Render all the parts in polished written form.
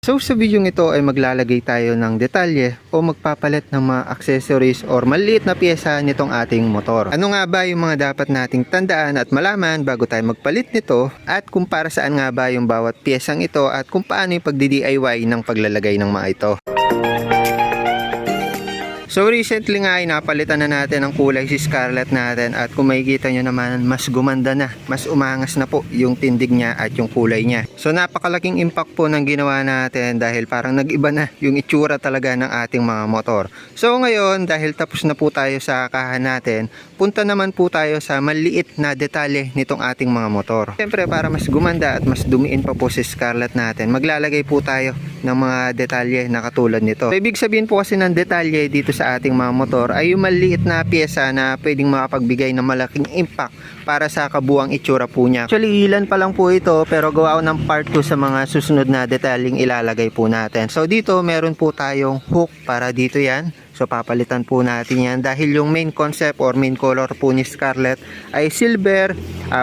So sa video ito ay maglalagay tayo ng detalye o magpapalit ng mga accessories or maliit na piyesa nitong ating motor. Ano nga ba yung mga dapat nating tandaan at malaman bago tayo magpalit nito at kung para saan nga ba yung bawat piyesang ito at kung paano yung pagdi-DIY ng paglalagay ng mga ito. So recently nga ay napalitan na natin ang kulay si Scarlett natin at kung makikita nyo naman mas gumanda na, mas umangas na po yung tindig niya at yung kulay niya. So napakalaking impact po ng ginawa natin dahil parang nag-iba na yung itsura talaga ng ating mga motor. So ngayon dahil tapos na po tayo sa kahan natin, punta naman po tayo sa maliit na detalye nitong ating mga motor. Siyempre para mas gumanda at mas dumiin pa po si Scarlett natin, maglalagay po tayo ng mga detalye na katulad nito. So ibig sabihin po kasi ng detalye dito sa ating mga motor ay yung maliit na pyesa na pwedeng makapagbigay ng malaking impact para sa kabuang itsura po niya. Actually ilan pa lang po ito pero gawa ko ng part 2 sa mga susunod na detalyeng ilalagay po natin. So dito meron po tayong hook para dito yan. So papalitan po natin yan dahil yung main concept or main color po ni Scarlett ay silver,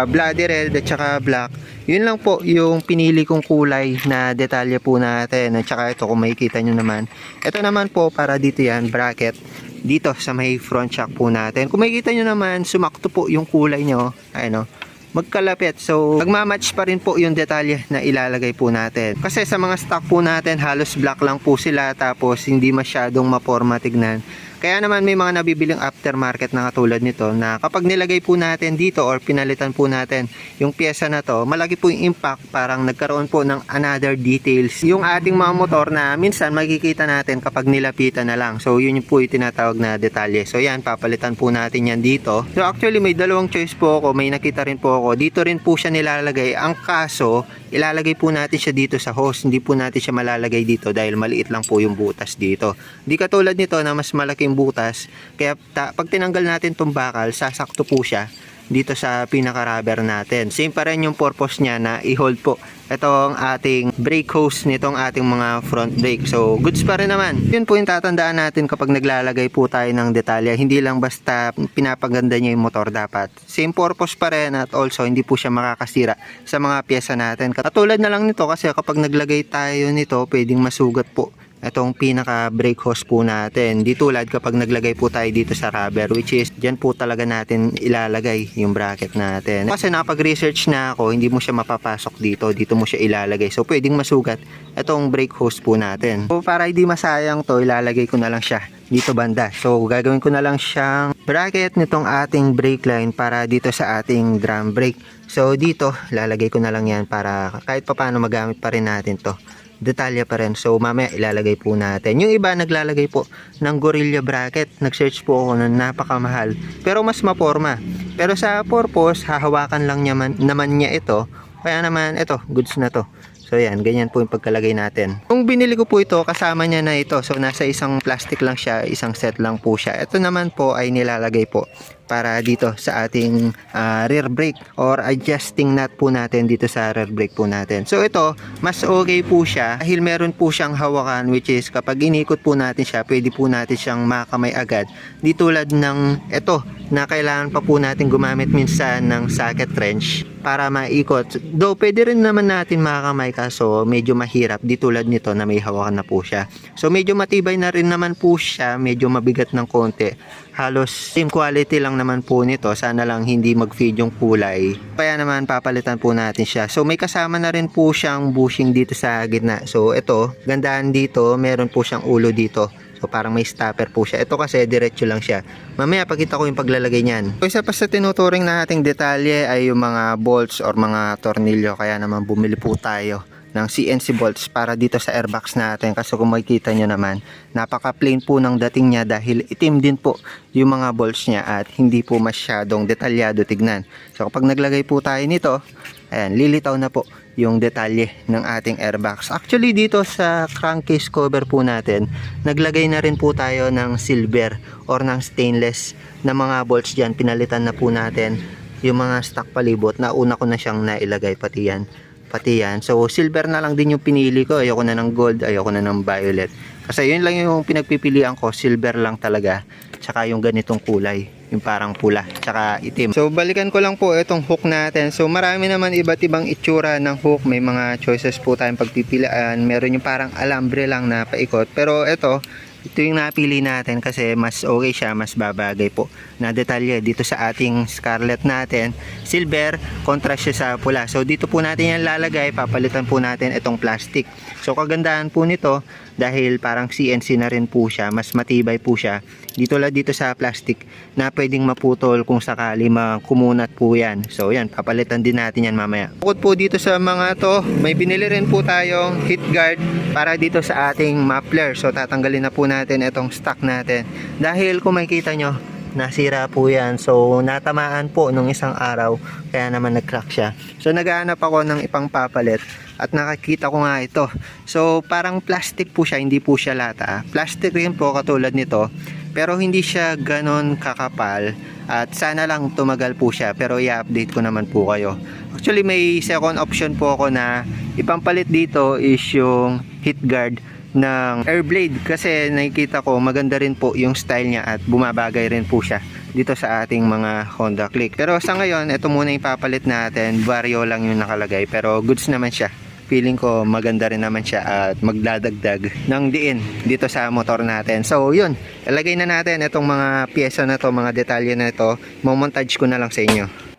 bloody red at saka black. Yun lang po yung pinili kong kulay na detalye po natin. At saka ito kung makikita nyo naman. Ito naman po para dito yan, bracket. Dito sa may front shock po natin. Kung makikita nyo naman, sumakto po yung kulay nyo. Ayun o. Magkalapit. So, magmamatch pa rin po yung detalye na ilalagay po natin. Kasi sa mga stock po natin, halos black lang po sila. Tapos, hindi masyadong maporma tignan. Kaya naman may mga nabibiling aftermarket na katulad nito na kapag nilagay po natin dito or pinalitan po natin yung pyesa na to, malaki po yung impact, parang nagkaroon po ng another details. Yung ating mga motor na minsan makikita natin kapag nilapitan na lang. So yun po yung tinatawag na detalye. So yan, papalitan po natin yan dito. So actually may dalawang choice po ako, may nakita rin po ako. Dito rin po siya nilalagay. Ang kaso, ilalagay po natin siya dito sa hose. Hindi po natin siya malalagay dito dahil maliit lang po yung butas dito. Hindi katulad nito na mas malaki butas, kaya pag tinanggal natin tong bakal, sasakto po siya dito sa pinaka rubber natin. Same pa rin yung purpose niya na i-hold po itong ating brake hose nitong ating mga front brake. So goods pa rin naman. Yun po yung tatandaan natin kapag naglalagay po tayo ng detalye, hindi lang basta pinapaganda niya yung motor, dapat same purpose pa rin at also hindi po siya makakasira sa mga pyesa natin. Katulad na lang nito kasi kapag naglagay tayo nito, pwedeng masugat po itong pinaka brake hose po natin. Di tulad kapag naglagay po tayo dito sa rubber, which is dyan po talaga natin ilalagay yung bracket natin. Kasi nakapag-research na ako, hindi mo siya mapapasok dito mo siya ilalagay. So pwedeng masugat itong brake hose po natin. So para hindi masayang to, ilalagay ko na lang siya dito banda. So gagawin ko na lang siyang bracket nitong ating brake line para dito sa ating drum brake. So dito, lalagay ko na lang yan para kahit pa paano magamit pa rin natin to. Detalye pa rin. So mamaya ilalagay po natin. Yung iba naglalagay po ng Gorilla bracket. Nag-search po ako na napakamahal pero mas maporma. Pero sa purpose, hahawakan lang naman niya ito. Kaya naman ito, goods na to. So yan, ganyan po yung pagkalagay natin. Kung binili ko po ito, kasama niya na ito. So nasa isang plastic lang siya, isang set lang po siya. Ito naman po ay nilalagay po para dito sa ating rear brake or adjusting nut po natin dito sa rear brake po natin. So ito, mas okay po siya dahil meron po siyang hawakan, which is kapag inikot po natin siya, pwede po natin siyang makamay agad. Di tulad ng ito na kailangan pa po natin gumamit minsan ng socket wrench para maikot. Though pwede rin naman natin makakamay kaso medyo mahirap. Di tulad nito na may hawakan na po siya. So medyo matibay na rin naman po siya, medyo mabigat ng konti. Halos same quality lang naman po nito. Sana lang hindi mag-fade yung kulay. Kaya naman papalitan po natin siya. So may kasama na rin po siyang bushing dito sa gitna. So ito, gandaan dito, meron po siyang ulo dito. So parang may stopper po siya. Ito kasi diretso lang siya. Mamaya pakita ko yung paglalagay niyan. So isa pa sa tinuturing na ating detalye ay yung mga bolts or mga tornilyo. Kaya naman bumili po tayo ng CNC bolts para dito sa airbox natin. Kasi kung makikita nyo naman, napaka plain po ng dating niya dahil itim din po yung mga bolts niya at hindi po masyadong detalyado tignan. So kapag naglagay po tayo nito, ayan, lilitaw na po yung detalye ng ating airbox. Actually dito sa crankcase cover po natin, naglagay na rin po tayo ng silver or ng stainless na mga bolts dyan. Pinalitan na po natin yung mga stock palibot. Nauna ko na siyang nailagay pati yan. So silver na lang din yung pinili ko. Ayoko na ng gold, ayoko na ng violet. Kasi yun lang yung pinagpipilian ko, silver lang talaga. Tsaka yung ganitong kulay. yung parang pula tsaka itim. So balikan ko lang po itong hook natin. So marami naman iba't ibang itsura ng hook, may mga choices po tayong pagpipilian. Meron yung parang alambre lang na paikot, pero ito yung napili natin kasi mas okay siya, mas babagay po na detalye dito sa ating Scarlett natin. Silver, contrast siya sa pula. So dito po natin yan lalagay, papalitan po natin itong plastic. So kagandahan po nito, dahil parang CNC na rin po siya, mas matibay po siya. Dito sa plastic na pwedeng maputol kung sakali kumunat po yan. So yan, papalitan din natin yan mamaya. Bukod po dito sa mga to, may binili rin po tayong heat guard para dito sa ating muffler. So tatanggalin na po natin itong stock natin. Dahil kung makikita nyo, nasira po yan. So natamaan po nung isang araw, kaya naman nag-crack siya. So naghahanap ako ng ipangpapalit at nakakita ko nga ito. So parang plastic po siya, hindi po siya lata. Plastic rin po katulad nito, pero hindi siya ganon kakapal at sana lang tumagal po siya, pero i-update ko naman po kayo. Actually may second option po ako na ipampalit dito is yung heat guard ng Airblade, kasi nakikita ko maganda rin po yung style niya at bumabagay rin po siya dito sa ating mga Honda Click. Pero sa ngayon, ito muna yung papalit natin. Vario lang yung nakalagay, pero goods naman siya. Feeling ko maganda rin naman siya at magdadagdag ng diin dito sa motor natin. So yun, ilagay na natin itong mga pyesa na to, mga detalye na ito. Momontage ko na lang sa inyo.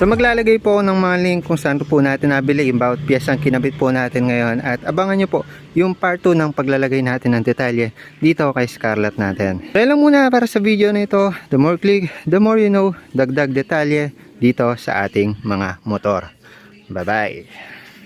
So maglalagay po ako ng mga link kung saan po natin nabili yung bawat piyesang kinabit po natin ngayon, at abangan nyo po yung part 2 ng paglalagay natin ng detalye dito kay Scarlett natin. So lang muna para sa video na ito. The more click, the more you know. Dagdag detalye dito sa ating mga motor. Bye bye.